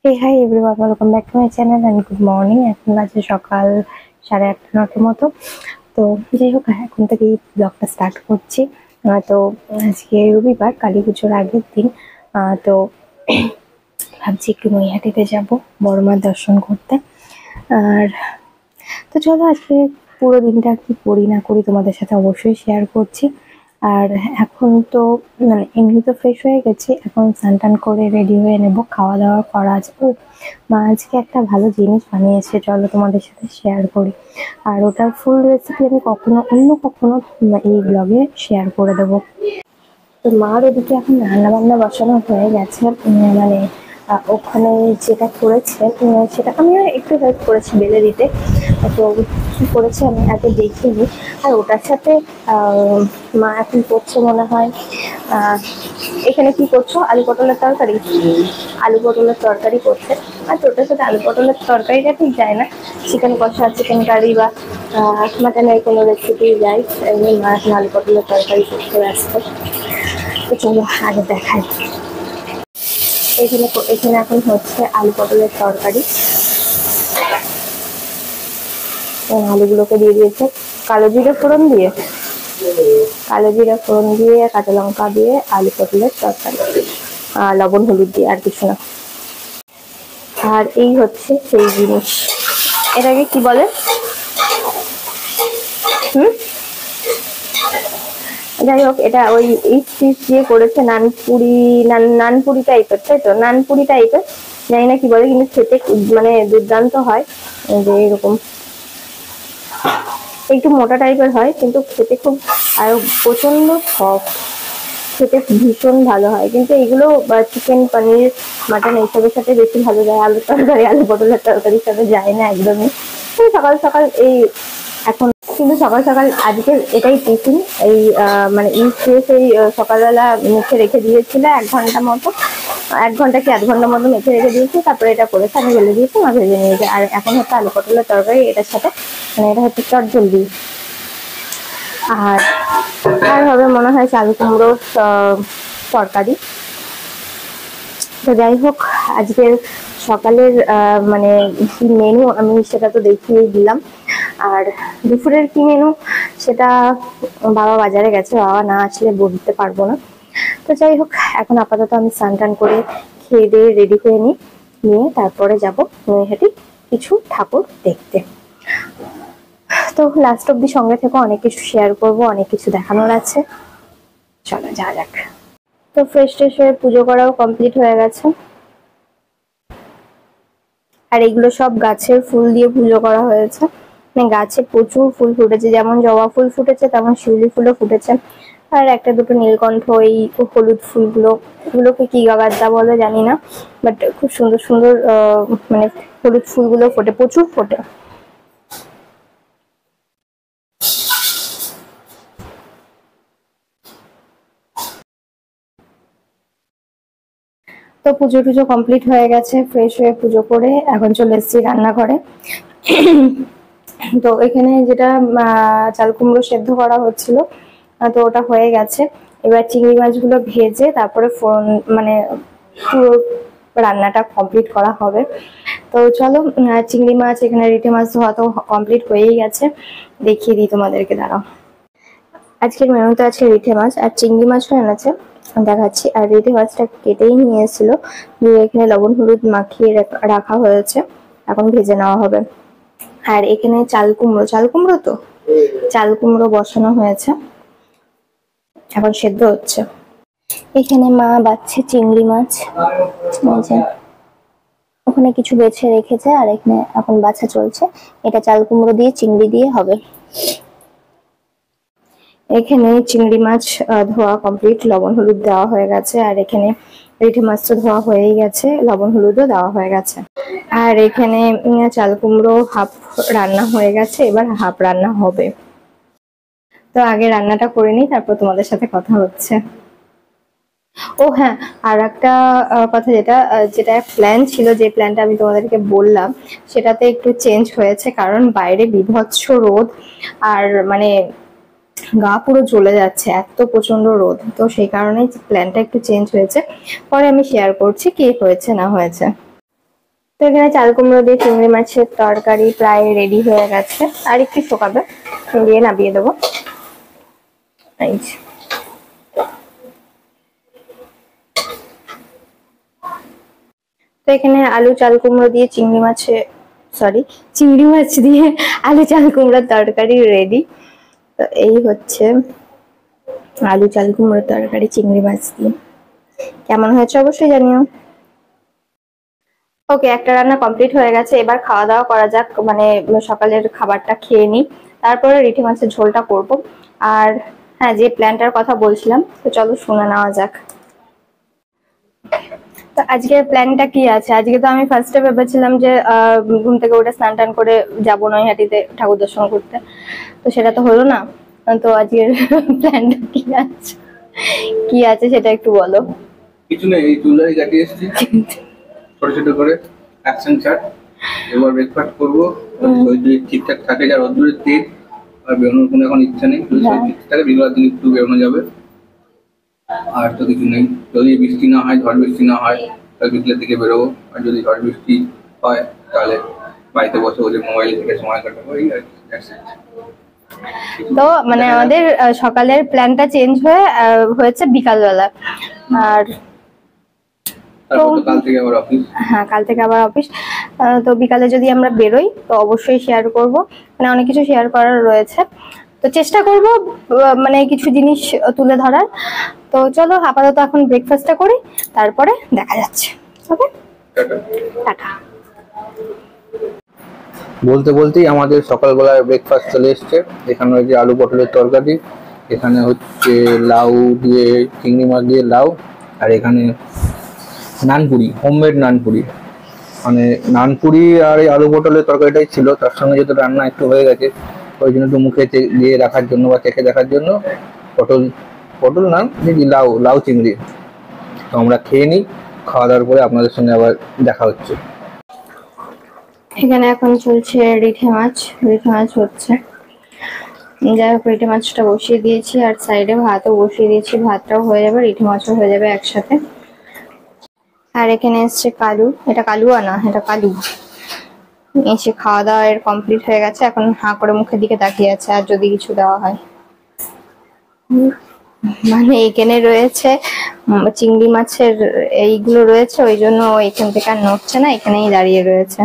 Hey, hi everyone, welcome back to my channel and good morning. এখন বাজে সকাল 8:30-9টার মতো। তো যাই হোক, এখন থেকেই ব্লগটা স্টার্ট করছি। তো আজকে রবিবার, কালী পুজোর আগের দিন। তো ভাবছি একটু নৈহাটিতে যাব বড় মার দর্শন করতে। আর তো চলো আজকে পুরো দিনটা কি করি না করি তোমাদের সাথে অবশ্যই শেয়ার করছি। আর এখন তো মানে এমনি তো ফ্রেশ হয়ে গেছি, এখন স্নান টান করে রেডি হয়ে নেব, খাওয়া দাওয়া করা আছে। ও মা আজকে একটা ভালো জিনিস বানিয়েছে, চলো তোমাদের সাথে শেয়ার করি। আর ওটার ফুল রেসিপি আমি অন্য কখনো এই ব্লগে শেয়ার করে দেবো। তো মার ওদিকে এখন রান্না বান্না বসানো হয়ে গেছে। মানে ওখানে যেটা করেছে সেটা আমিও একটু হেল্প করেছি বেলে দিতে। তো কি করেছে আমি আগে দেখিনি। আর ওটার সাথে মা এখন করছে মনে হয় এখানে কি করছো, আলু পটলের তরকারি। আলু পটলের তরকারি করছে। আর ওটার সাথে আলু পটলের তরকারিটা ঠিক যায় না, চিকেন কষা, চিকেন কারি বা মাটনের কোনো রেসিপি যায়। এমনি মা এখন আলু পটলের তরকারি করতে ব্যস্ত। তো চলো আগে দেখাই। এখানে এখানে এখন হচ্ছে আলু পটলের তরকারি। আলুগুলোকে দিয়ে দিয়েছে কালো জিরে ফোড়ন দিয়ে, কাঁচা লঙ্কা দিয়ে আলু পটলের তরকারি, লবণ হলুদ দিয়ে, আর কিছু না। আর এই হচ্ছে সেই জিনিস, এটাকে কি বলে? যাই হোক, এটা ওই ইস্ট দিয়ে করেছে, নানপুরি টাইপের, তাই তো? নানপুরি টাইপের, জানি না কি বলে, কিন্তু খেতে মানে দুর্দান্ত হয়। যে এরকম একটু মোটা টাইপের হয়, কিন্তু খেতে খুব আর প্রচন্ড সফট, খেতে ভীষণ ভালো হয়। কিন্তু এগুলো চিকেন, পনির, মাটন এইসবের সাথে বেশি ভালো যায়। আলু তরকারি, আলু পটলের তরকারির সাথে যায় না একদমই। সকাল সকাল এই এখন কিন্তু সকাল সকাল আজকে এটাই টিফিন। এই মানে সেই সকালবেলা মেখে রেখে দিয়েছিল 1 ঘন্টা মতো, 1 ঘন্টা কি 1/2 ঘন্টা মতো মেখে রেখে দিয়েছি। তারপরে এটা করেছে, আমি ফেলে দিয়েছি, মা ভেজে নিয়েছে। আর এখন হচ্ছে আলু পটলের তরকারি, এটার সাথে মানে এটা হচ্ছে চটজলদি। আর আর হবে মনে হয় চাল কুমড়োর তরকারি। তো যাই হোক, আজকের সকালের মানে কি মেনু আমি সেটা তো দেখিয়ে দিলাম। আর দুপুরের কি মেনু সেটা বাবা বাজারে গেছে, বাবা না আসলে বলতে পারবো না। তো যাই হোক, এখন আপাতত আমি স্নান টান করে খেয়ে দিয়ে রেডি হয়ে নিয়ে তারপরে যাবো নৈহাটি কিছু ঠাকুর দেখতে। তো লাস্ট অব্দি সঙ্গে থেকে অনেক কিছু শেয়ার করব, অনেক কিছু দেখানোর আছে, চলো যা যাক। তো ফ্রেশ ট্রেশ হয়ে পুজো করাও কমপ্লিট হয়ে গেছে। আর এগুলো সব গাছের ফুল দিয়ে পুজো করা হয়েছে। মানে গাছে প্রচুর ফুল ফুটেছে, যেমন জবা ফুল ফুটেছে তেমন শিউলি ফুলও ফুটেছে। আর একটা দুটো নীলকণ্ঠ, এই হলুদ ফুলগুলো, এগুলোকে কি গাগাদ্দা বলে জানি না, বাট খুব সুন্দর সুন্দর মানে হলুদ ফুলগুলো ফোটে, প্রচুর ফোটে। তো পুজো টুজো কমপ্লিট হয়ে গেছে, ফ্রেশ হয়ে পুজো করে এখন চলে এসেছি রান্নাঘরে। তো এখানে যেটা চাল কুমড়ো সেদ্ধ করা হচ্ছিল, তো ওটা হয়ে গেছে। এবার চিংড়ি মাছগুলো ভেজে তারপরে মানে পুরো রান্নাটা কমপ্লিট করা হবে। তো চলো, চিংড়ি মাছ, এখানে রিঠে মাছ ধোয়া তো কমপ্লিট হয়েই গেছে, দেখিয়ে দিই তোমাদেরকে, দাঁড়াও। আজকের মেনুতে আছে রিঠে মাছ আর চিংড়ি মাছও এনেছে, দেখাচ্ছি। আর রিঠে মাছটা কেটেই নিয়ে এসেছিল, দিয়ে এখানে লবণ হলুদ মাখিয়ে রাখা হয়েছে, এখন ভেজে নেওয়া হবে। আর এখানে চাল কুমড়ো তো চাল কুমড়ো বসানো হয়েছে, এখন সেদ্ধ হচ্ছে। এখানে মা বাছছে চিংড়ি মাছ, ওখানে কিছু বেছে রেখেছে, আর এখানে এখন বাছা চলছে। এটা চাল কুমড়ো দিয়ে চিংড়ি দিয়ে হবে। এখানে চিংড়ি মাছ ধোয়া কমপ্লিট, লবণ হলুদ দেওয়া হয়ে গেছে। আর এখানে রিঠে মাছ তো ধোয়া হয়েই গেছে, লবণ হলুদও দেওয়া হয়ে গেছে। আর এখানে চাল কুমড়ো হাফ রান্না হয়ে গেছে, এবার হাফ রান্না হবে। তো আগে রান্নাটা করে নিই, তারপর তোমাদের সাথে কথা হচ্ছে। ও হ্যাঁ, আর একটা কথা, যেটা প্ল্যান ছিল, যে প্ল্যানটা আমি তোমাদেরকে বললাম, সেটাতে একটু চেঞ্জ হয়েছে, কারণ বাইরে বীভৎস রোদ। আর মানে গা পুরো জ্বলে যাচ্ছে, এত প্রচন্ড রোদ। তো সেই কারণেই প্ল্যানটা একটু চেঞ্জ হয়েছে, পরে আমি শেয়ার করছি কি হয়েছে না হয়েছে। তো এখানে চাল কুমড়ো দিয়ে চিংড়ি মাছের তরকারি প্রায় রেডি হয়ে গেছে, আর একটু শুকাবে, দিয়ে নামিয়ে দেবো। এই যে তো এখানে আলু চাল কুমড়ো দিয়ে চিংড়ি মাছ দিয়ে আলু চাল কুমড়োর তরকারি রেডি। তো এই হচ্ছে আলু চাল কুমড়োর তরকারি চিংড়ি মাছ দিয়ে। কেমন হয়েছে অবশ্যই জানিও। ওকে, একটা রান্না কমপ্লিট হয়ে গেছে, এবার খাওয়া দাওয়া করা যাক। মানে সকালের খাবারটা খেয়ে নিই, তারপরে রিঠে মাছের ঝোলটা করব। আর হ্যাঁ, যে প্ল্যানটার কথা বলছিলাম, তো চলো শুনে নেওয়া যাক। তো আজকের প্ল্যানটা কি আছে? আজকে তো আমি ফার্স্টে ভেবেছিলাম যে ঘুম থেকে উঠে স্নান টান করে যাবো নৈহাটিতে ঠাকুর দর্শন করতে, তো সেটা তো হলো না। তো আজকের প্ল্যানটা কি আছে সেটা একটু বলো। কিছু নেই, এই চুলাই কাটিয়ে এসেছি ছোট ছোট করে অ্যাকশন চাট। এবার ব্রেকফাস্ট করবো, যদি ঠিকঠাক থাকে। যার রোদ্দুরের তেল আর বেরোনোর কোনো এখন ইচ্ছা নেই, যদি ঠিকঠাক থাকে বিকেলের দিন একটু বেরোনো যাবে। আর তো কিছু নেই, যদি বৃষ্টি না হয়, ঝড় বৃষ্টি না হয়, তাহলে বিকেলের দিকে বেরোবো। আর যদি ঝড় বৃষ্টি হয় তাহলে বাড়িতে বসে বসে মোবাইল থেকে সময় কাটাবো, এই আর কি। তো মানে আমাদের সকালের প্ল্যানটা চেঞ্জ হয়েছে বিকালবেলা। আর কাল থেকে আবার অফিস। হ্যাঁ, কাল থেকে আবার অফিস। তো বিকালে যদি আমরা বেরোই তো অবশ্যই শেয়ার করব, মানে অনেক কিছু শেয়ার করার রয়েছে, তো চেষ্টা করব মানে কিছু জিনিস তুলে ধরার। তো চলো আপাতত এখন ব্রেকফাস্টটা করি, তারপরে দেখা যাচ্ছে। ওকে, টাটা। বলতে বলতেই আমাদের সকালবেলায় ব্রেকফাস্ট চলে এসছে। এখানে হচ্ছে আলু পটলের তরকারি, এখানে হচ্ছে লাউ দিয়ে চিংড়ি মাছ দিয়ে লাউ, আর এখানে নানপুরি, হোমমেড নানপুরি। মানে নানপুরি আর এই আলু পটলের তরকারিটাই ছিল, তার সঙ্গে যেহেতু রান্না একটু হয়ে গেছে ওই জন্য একটু মুখে দিয়ে রাখার জন্য বা চেখে দেখার জন্য পটল না লাউ চিংড়ি। তো আমরা খেয়ে নিই, খাওয়া দাওয়ার পরে আপনাদের সঙ্গে আবার দেখা হচ্ছে। এখানে এখন চলছে রিঠে মাছ হচ্ছে। যাই হোক, রিঠে মাছটা বসিয়ে দিয়েছি, আর সাইডে ভাতও বসিয়ে দিয়েছি, ভাতটাও হয়ে যাবে, রিঠে মাছও হয়ে যাবে একসাথে। আর এখানে এসছে কালু, এটা কালুয়া না, এটা কালু এসে খাওয়া দাওয়া এর কমপ্লিট হয়ে গেছে, এখন হাঁ করে মুখের দিকে তাকিয়ে আছে আর যদি কিছু দেওয়া হয়। মানে এখানে রয়েছে চিংড়ি মাছের এইগুলো রয়েছে, ওই জন্য এখান থেকে আর নড়ছে না, এখানেই দাঁড়িয়ে রয়েছে।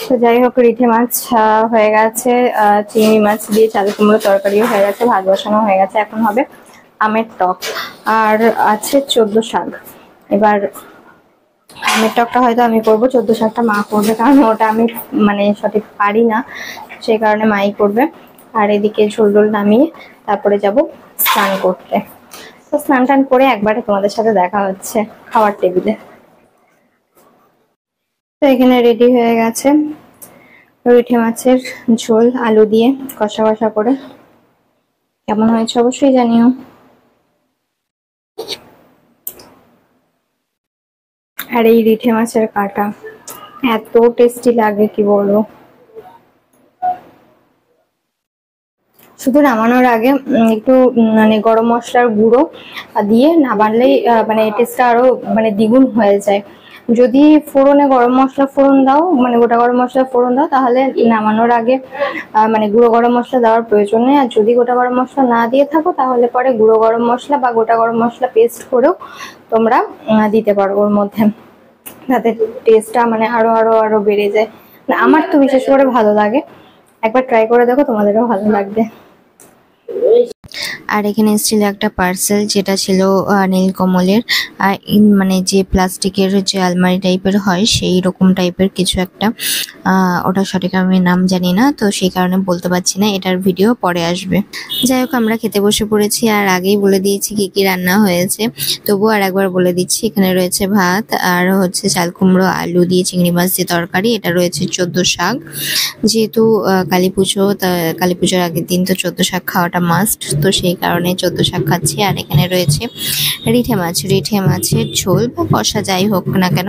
তো যাই হোক, রিঠে মাছ হয়ে গেছে, চিংড়ি মাছ দিয়ে চাল কুমড়ো তরকারিও হয়ে গেছে, ভাত বসানো হয়ে গেছে, এখন হবে আমের টক, আর আছে 14 শাক। এবার আমের টকটা হয়তো আমি করবো, 14 শাকটা মা করবে, কারণ ওটা আমি মানে সঠিক পারি না, সেই কারণে মাই করবে। আর এদিকে ঝোল টোল নামিয়ে তারপরে যাব স্নান করতে। তো স্নান টান করে একবারে তোমাদের সাথে দেখা হচ্ছে খাওয়ার টেবিলে। তো এখানে রেডি হয়ে গেছে রিঠে মাছের ঝোল আলু দিয়ে কষা কষা করে। কেমন হয়েছে অবশ্যই জানিও। আর এই রিঠে মাছের কাটা এত টেস্টি লাগে কি বলবো। শুধু নামানোর আগে একটু মানে গরম মশলার গুঁড়ো দিয়ে না বানলেই মানে টেস্টটা আরো মানে দ্বিগুণ হয়ে যায়। যদি ফোড়নে গরম মশলা ফোড়ন দাও, মানে গোটা গরম মশলা ফোড়ন দাও, তাহলে নামানোর আগে মানে গুঁড়ো গরম মশলা দেওয়ার প্রয়োজন নেই। আর যদি গোটা গরম মশলা না দিয়ে থাকো তাহলে পরে গুঁড়ো গরম মশলা বা গোটা গরম মশলা পেস্ট করেও তোমরা দিতে পারো ওর মধ্যে, তাতে টেস্টটা মানে আরো আরো আরো বেড়ে যায়। আমার তো বিশেষ করে ভালো লাগে, একবার ট্রাই করে দেখো, তোমাদেরও ভালো লাগবে। আর এখানে এসেছিল একটা পার্সেল, যেটা ছিল নীলকমলের, মানে যে প্লাস্টিকের যে আলমারি টাইপের হয় সেই রকম টাইপের কিছু একটা, ওটা সঠিক আমি নাম জানি না, তো সেই কারণে বলতে পারছি না, এটার ভিডিও পরে আসবে। যাই হোক, আমরা খেতে বসে পড়েছি, আর আগেই বলে দিয়েছি কি কি রান্না হয়েছে, তবুও আর একবার বলে দিচ্ছি। এখানে রয়েছে ভাত, আর হচ্ছে চাল কুমড়ো আলু দিয়ে চিংড়ি মাছ দিয়ে তরকারি, এটা রয়েছে 14 শাক, যেহেতু কালী পুজোর আগের দিন তো 14 শাক খাওয়াটা মাস্ট, তো সেই কারণে 14 শাক খাচ্ছি। আর এখানে রয়েছে রিঠে মাছের ঝোল বা কষা যাই হোক না কেন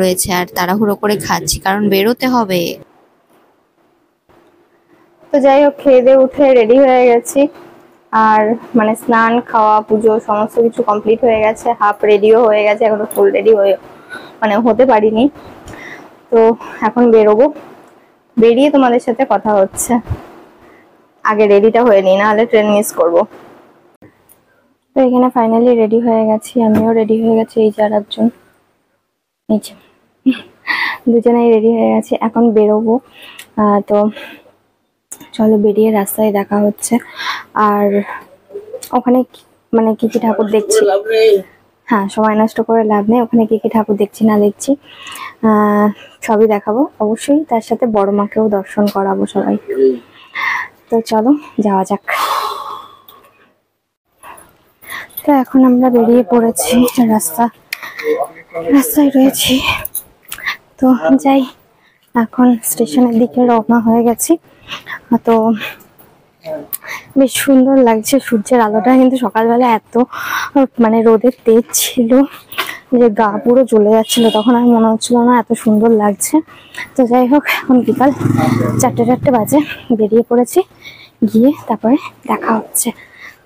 রয়েছে, আর তাড়াহুড়ো করে খাচ্ছি কারণ বেরোতে হবে। তো যাই হোক, খেয়ে দিয়ে উঠে রেডি হয়ে গেছি, আর মানে স্নান খাওয়া পুজো সমস্ত কিছু কমপ্লিট হয়ে গেছে, হাফ রেডিও হয়ে গেছে, এখনো ফুল রেডি মানে হতে পারিনি। তো এখন বেরোবো, বেরিয়ে তোমাদের সাথে কথা হচ্ছে। আগে রেডিটা হয়ে নিই, নাহলে ট্রেন মিস করবো। তো এখানে ফাইনালি রেডি হয়ে গেছি, আমিও রেডি হয়ে গেছি, এই যে আর একজন, এই যে দুজনেই রেডি হয়ে গেছি, এখন বেরোবো। তো চলো বেরিয়ে রাস্তায় দেখা হচ্ছে। আর ওখানে মানে কি কি ঠাকুর দেখছি, হ্যাঁ সময় নষ্ট করে লাভ নেই, ওখানে কি কি ঠাকুর দেখছি না দেখছি সবই দেখাবো অবশ্যই, তার সাথে বড় মাকেও দর্শন করাবো সবাই। তো চলো যাওয়া যাক। তো এখন আমরা বেরিয়ে পড়েছি, রাস্তায় রয়েছি। তো যাই, এখন স্টেশনের দিকে রওনা হয়ে গেছি। তো বেশ সুন্দর লাগছে, সূর্যের আলোটা কিন্তু সকালবেলা এত মানে রোদের তেজ ছিল যে গা পুরো জ্বলে যাচ্ছিল, তখন আর মনে হচ্ছিল না, এত সুন্দর লাগছে। তো যাই হোক, এখন বিকাল 4টে বাজে, বেরিয়ে পড়েছি, গিয়ে তারপরে দেখা হচ্ছে।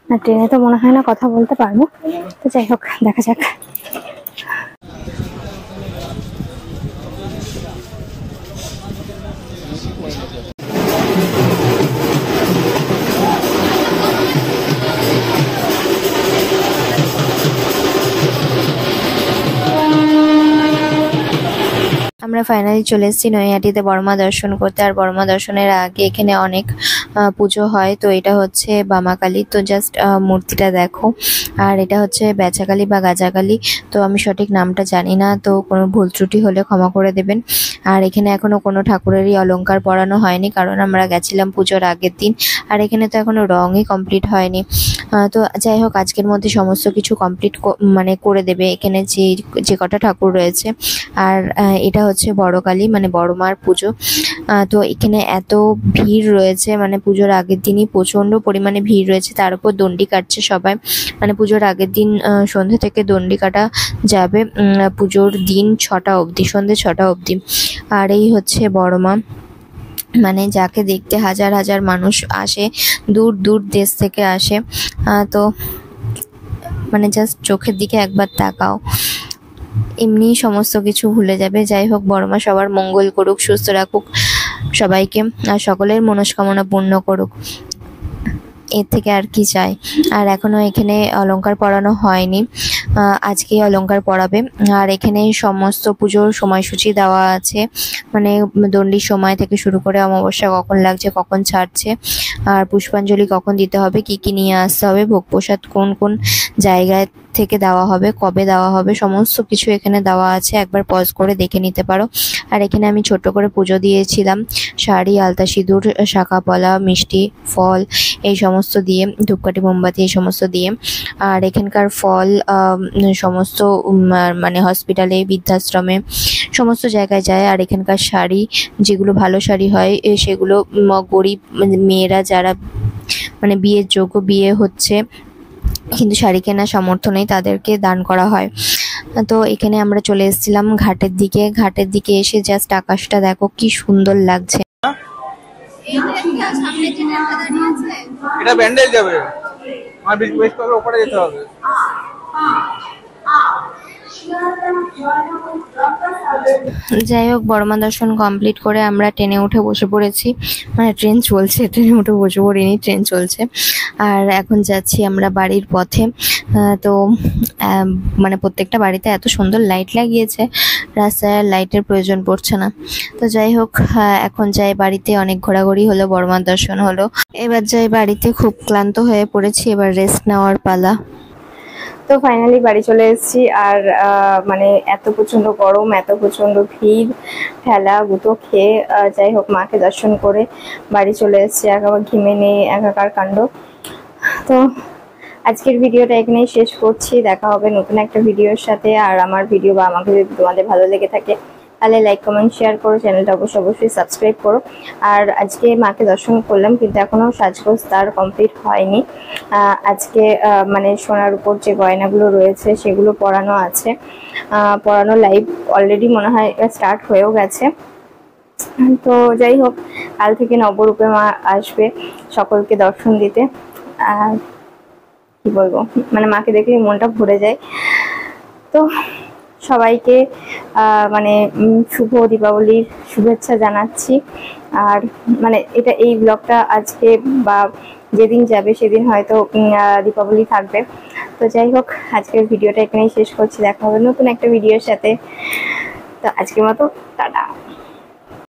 না ট্রেনে তো মনে হয় না কথা বলতে পারবো, তো যাই হোক দেখা যাক। আমরা ফাইনালি চলে এসেছি নৈহাটিতে বড়মা দর্শন করতে। আর বড়মা দর্শনের আগে এখানে অনেক পুজো হয়। তো এটা হচ্ছে বামাকালী, তো জাস্ট মূর্তিটা দেখো। আর এটা হচ্ছে বেচাকালী বা গাজাকালী, তো আমি সঠিক নামটা জানি না, তো কোনো ভুল ত্রুটি হলে ক্ষমা করে দেবেন। আর এখানে এখনো কোনো ঠাকুরেরই অলংকার পরানো হয়নি, কারণ আমরা গেছিলাম পুজোর আগের দিন, আর এখানে তো এখনো রঙই কমপ্লিট হয়নি। তো যাই হোক, আজকের মধ্যে সমস্ত কিছু কমপ্লিট মানে করে দেবে এখানে যে কটা ঠাকুর রয়েছে। আর এটা হচ্ছে বড় কালী, মানে বড় মার পুজো। তো এখানে এত ভিড় রয়েছে, মানে পুজোর আগের দিনই প্রচন্ড পরিমাণে ভিড় রয়েছে, তার উপর দণ্ডি কাটছে সবাই। মানে পুজোর আগের দিন সন্ধ্যে থেকে দণ্ডি কাটা যাবে, পুজোর দিন 6টা অবধি, সন্ধ্যে 6টা অবধি। আর এই হচ্ছে বড় মা, মানে যাকে দেখতে হাজার হাজার মানুষ আসে, দূর দূর দেশ থেকে আসে। তো মানে জাস্ট চোখের দিকে একবার তাকাও, এমনি সমস্ত কিছু ভুলে যাবে। যাই হোক, বড়মা সবার মঙ্গল করুক, সুস্থ রাখুক সবাইকে, আর সকলের মনস্কামনা পূর্ণ করুক, এর থেকে আর কি চাই। আর এখনো এখানে অলংকার পরানো হয়নি, আজকে অলংকার পরাবে। আর এখানে সমস্ত পুজোর সময়সূচি দেওয়া আছে, মানে দণ্ডির সময় থেকে শুরু করে অমাবস্যা কখন লাগছে, কখন ছাড়ছে, আর পুষ্পাঞ্জলি কখন দিতে হবে, কি কি নিয়ে আসতে হবে, ভোগ প্রসাদ কোন কোন জায়গায় থেকে দেওয়া হবে, কবে দেওয়া হবে, সমস্ত কিছু এখানে দেওয়া আছে, একবার পজ করে দেখে নিতে পারো। আর এখানে আমি ছোট্ট করে পুজো দিয়েছিলাম, শাড়ি, আলতা, সিঁদুর, শাঁখা পলা, মিষ্টি, ফল, এই সমস্ত দিয়ে, ধূপকাঠি, মোমবাতি এই সমস্ত দিয়ে। আর এখানকার ফল সমস্ত মানে হসপিটালে, বৃদ্ধাশ্রমে, সমস্ত জায়গায় যায়। আর এখানকার শাড়ি, যেগুলো ভালো শাড়ি হয় সেগুলো গরিব মেয়েরা যারা মানে বিয়ের যোগ্য, বিয়ে হচ্ছে কিন্তু শাড়ি কেনার সামর্থ্য নেই, তাদেরকে দান করা হয়। তো এখানে আমরা চলে এসেছিলাম ঘাটের দিকে এসে জাস্ট আকাশটা দেখো কি সুন্দর লাগছে। এটা ব্যান্ডেজ যাবে, আমার বেশ করে উপরে যেতে হবে। যাই হোক, বড়মা দর্শন কমপ্লিট করে আমরা ট্রেনে উঠে বসে পড়েছি, মানে ট্রেন চলছে, ট্রেনে উঠে বসে পড়িনি, ট্রেন চলছে। আর এখন যাচ্ছি আমরা বাড়ির পথে। তো মানে প্রত্যেকটা বাড়িতে এত সুন্দর লাইট লাগিয়েছে, রাস্তায় লাইটের প্রয়োজন পড়ছে না। তো যাই হোক, এখন যাই বাড়িতে, অনেক ঘোরাঘুরি হলো, বড়মা দর্শন হলো, এবার যাই বাড়িতে, খুব ক্লান্ত হয়ে পড়েছি, এবার রেস্ট নেওয়ার পালা। তো ফাইনালি বাড়ি চলে এসেছি। আর মানে এত প্রচন্ড গরম, এত প্রচন্ড ভিড়, ঠেলা গুঁতো খেয়ে যাই হোক মাকে দর্শন করে বাড়ি চলে এসেছি, একেবারে ঘিমে নেই, একাকার কাণ্ড। তো আজকের ভিডিওটা এখানেই শেষ করছি, দেখা হবে নতুন একটা ভিডিওর সাথে। আর আমার ভিডিও বা আমাকে যদি তোমাদের ভালো লেগে থাকে তাহলে লাইক, কমেন্ট, শেয়ার করো, চ্যানেলটা অবশ্যই সাবস্ক্রাইব করো। আর আজকে মাকে দর্শন করলাম, কিন্তু এখনো সাজগোজ তার কমপ্লিট হয়নি। আজকে মানে সোনার উপর যে গয়নাগুলো রয়েছে সেগুলো পরানো আছে, পরানো লাইভ অলরেডি মনে হয় স্টার্ট হয়েও গেছে। তো যাই হোক, কাল থেকে নবরূপে মা আসবে সকলকে দর্শন দিতে। কি বলবো, মানে মাকে দেখলে মনটা ভরে যায়। তো সবাইকে মানে শুভ দীপাবলির শুভেচ্ছা জানাচ্ছি। আর মানে এই ব্লগটা আজকে বা যেদিন যাবে সেদিন হয়তো দীপাবলি থাকবে। তো যাই হোক, আজকের ভিডিওটা এখানেই শেষ করছি। দেখা হবে নতুন একটা ভিডিওর সাথে। তো আজকের মতো টাটা।